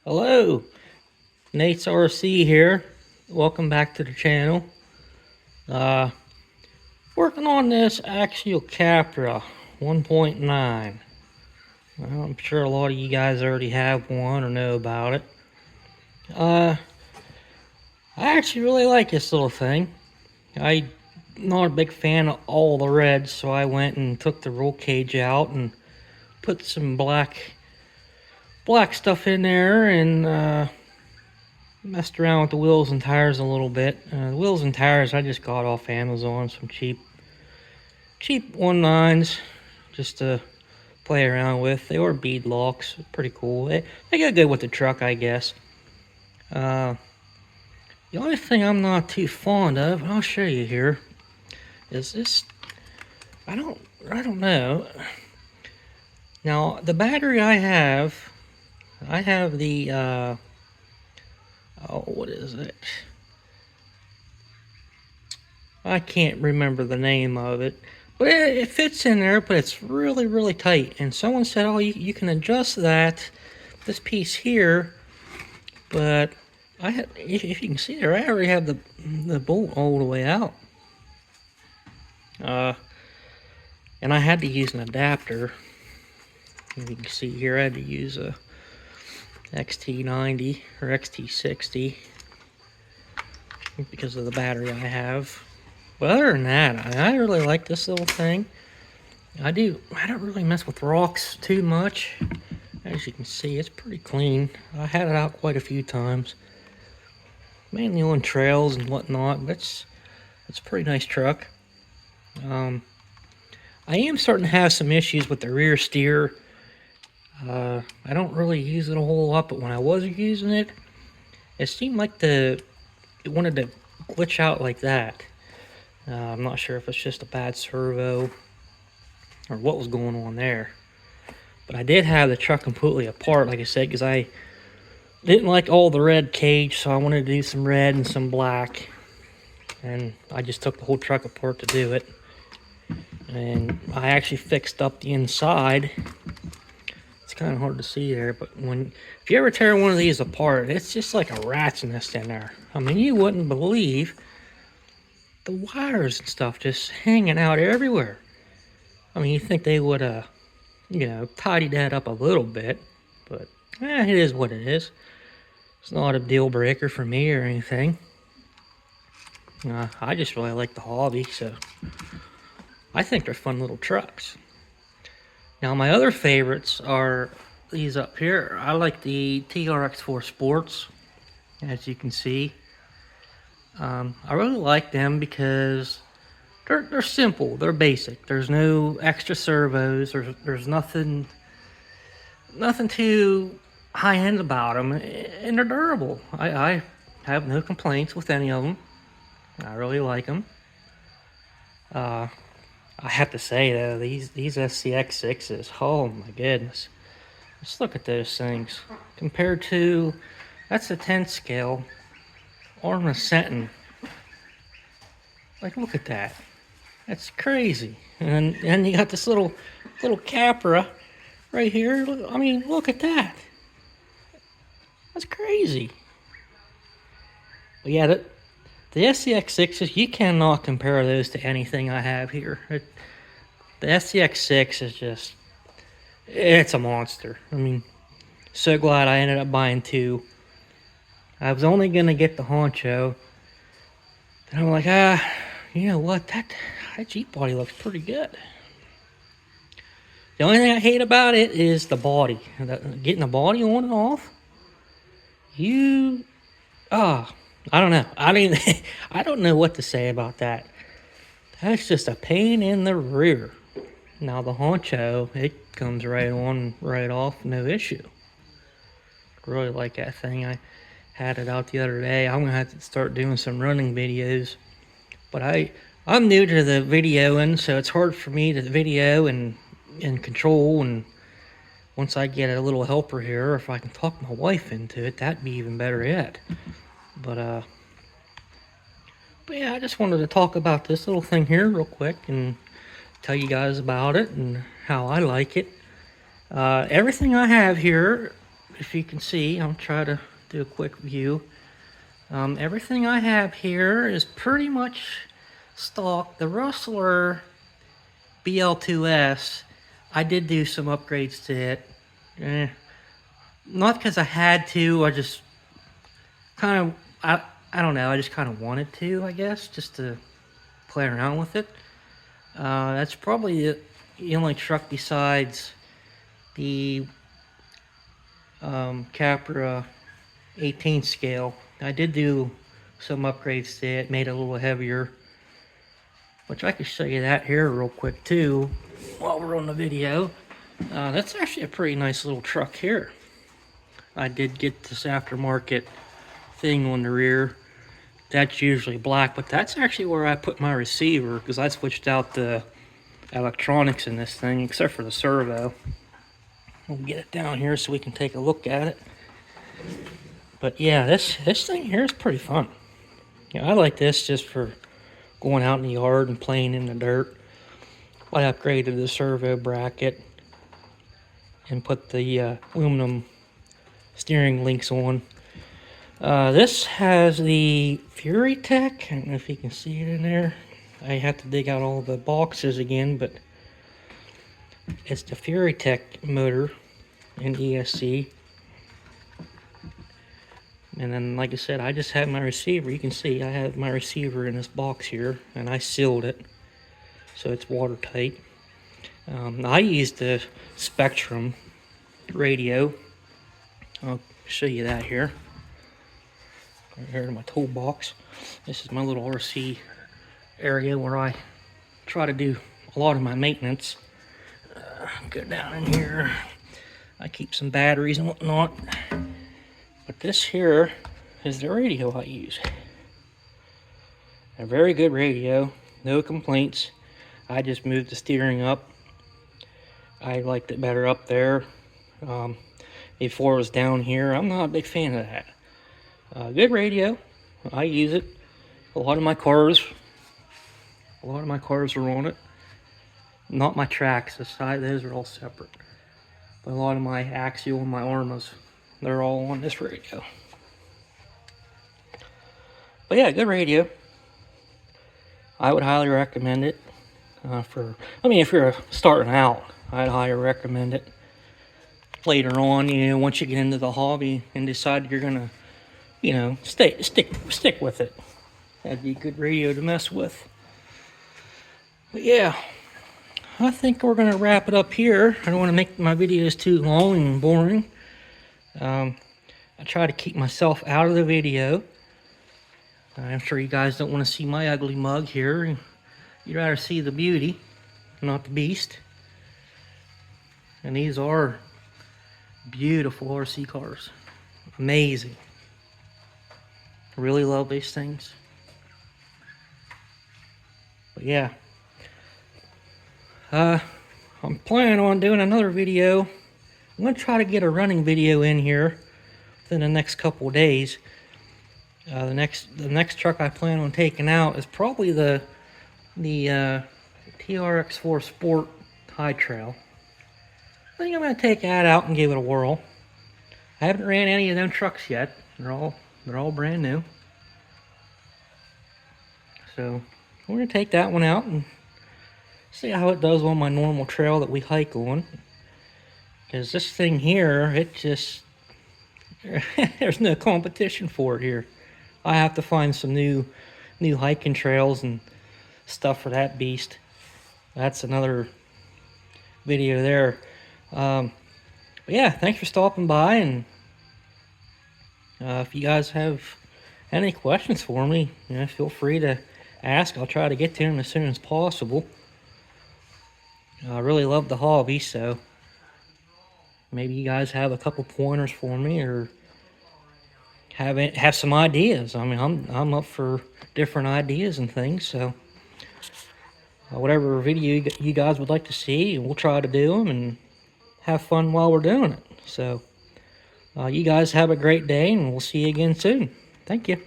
Hello, Nate's RC here. Welcome back to the channel. Uh, Working on this Axial Capra 1.9. Well, I'm sure a lot of you guys already have one or know about it. I actually really like this little thing. I'm not a big fan of all the reds, so I went and took the roll cage out and put some black stuff in there and messed around with the wheels and tires a little bit. The wheels and tires I just got off Amazon, some cheap 1.9s, just to play around with. They were bead locks, pretty cool. They go good with the truck, I guess. The only thing I'm not too fond of, and I'll show you here, is this. I don't know. Now the battery I have the oh, what is it? I can't remember the name of it, but it fits in there, but it's really tight. And someone said, oh, you can adjust this piece here, but if you can see there, I already have the bolt all the way out. And I had to use an adapter. You can see here, I had to use a XT90 or XT60 because of the battery I have. But other than that, I really like this little thing. I don't really mess with rocks too much. As you can see, it's pretty clean. I had it out quite a few times, mainly on trails and whatnot. But it's a pretty nice truck. I am starting to have some issues with the rear steer. I don't really use it a whole lot, but when I was using it, it seemed like it wanted to glitch out like that. I'm not sure if it's just a bad servo or what was going on there. But I did have the truck completely apart, like I said, because I didn't like all the red cage, so I wanted to do some red and some black. And I just took the whole truck apart to do it. And I actually fixed up the inside. It's kind of hard to see there, but if you ever tear one of these apart, it's just like a rat's nest in there. I mean, you wouldn't believe the wires and stuff just hanging out everywhere. I mean, you think they would, tidy that up a little bit, but it is what it is. It's not a deal breaker for me or anything. I just really like the hobby, so I think they're fun little trucks. Now, my other favorites are these up here. I like the TRX4 Sports, as you can see. I really like them because they're simple, they're basic. There's no extra servos. There's nothing too high end about them, and they're durable. I have no complaints with any of them. I really like them. I have to say though, these SCX6s, oh my goodness, just look at those things compared to that's a 10 scale. Arm a Sentin. Like, look at that. That's crazy. And you got this little Capra right here. I mean, look at that. That's crazy. But yeah, the SCX6s, you cannot compare those to anything I have here. The SCX6 is just, it's a monster. I mean, so glad I ended up buying two. I was only going to get the Honcho. And I'm like, you know what? That Jeep body looks pretty good. The only thing I hate about it is the body. Getting the body on and off. I don't know. I mean, I don't know what to say about that. That's just a pain in the rear. Now the Honcho, it comes right on, right off, no issue. Really like that thing. I had it out the other day. I'm gonna have to start doing some running videos, but I'm new to the videoing, so it's hard for me to video and control. And once I get a little helper here, or if I can talk my wife into it, that'd be even better yet. But yeah, I just wanted to talk about this little thing here real quick and tell you guys about it and how I like it. Everything I have here if you can see, I'll try to do a quick view. Everything I have here is pretty much stock. The Rustler BL2S, I did do some upgrades to it. Not because I had to, I just kind of, I don't know, I just kind of wanted to, I guess, just to play around with it. That's probably the only truck besides the Capra 18 scale. I did do some upgrades to it, made it a little heavier, which I can show you that here real quick too while we're on the video. That's actually a pretty nice little truck here. I did get this aftermarket thing on the rear. That's usually black, but that's actually where I put my receiver, because I switched out the electronics in this thing except for the servo. We'll get it down here so we can take a look at it. But yeah, this thing here is pretty fun. Yeah, I like this just for going out in the yard and playing in the dirt. I upgraded the servo bracket and put the aluminum steering links on. This has the Fury Tech. I don't know if you can see it in there. I have to dig out all the boxes again, but it's the Fury Tech motor in ESC. And then, like I said, I just have my receiver. You can see I have my receiver in this box here, and I sealed it so it's watertight. I used the Spectrum radio. I'll show you that here. Right here in my toolbox. This is my little RC area where I try to do a lot of my maintenance. Go down in here. I keep some batteries and whatnot. But this here is the radio I use. A very good radio, no complaints. I just moved the steering up. I liked it better up there. Before it was down here. I'm not a big fan of that. Good radio. I use it. A lot of my cars are on it. Not my tracks. The side, those are all separate. But a lot of my Axial and my Armas, they're all on this radio. But yeah, good radio. I would highly recommend it. If you're starting out, I'd highly recommend it. Later on, once you get into the hobby and decide you're gonna, stick with it. That'd be a good radio to mess with. But yeah, I think we're gonna wrap it up here. I don't want to make my videos too long and boring. I try to keep myself out of the video. I'm sure you guys don't want to see my ugly mug here. You'd rather see the beauty, not the beast. And these are beautiful RC cars. Amazing. Really love these things. But yeah. I'm planning on doing another video. I'm going to try to get a running video in here within the next couple of days. The next truck I plan on taking out is probably the TRX4 Sport High Trail. I think I'm going to take that out and give it a whirl. I haven't ran any of them trucks yet. They're all brand new. So we're going to take that one out and see how it does on my normal trail that we hike on. Because this thing here, it just, there's no competition for it here. I have to find some new hiking trails and stuff for that beast. That's another video there. But yeah, thanks for stopping by, and if you guys have any questions for me, feel free to ask. I'll try to get to them as soon as possible. I really love the hobby, so maybe you guys have a couple pointers for me, or have some ideas. I mean, I'm up for different ideas and things, so whatever video you guys would like to see, we'll try to do them and have fun while we're doing it. So you guys have a great day, and we'll see you again soon. Thank you.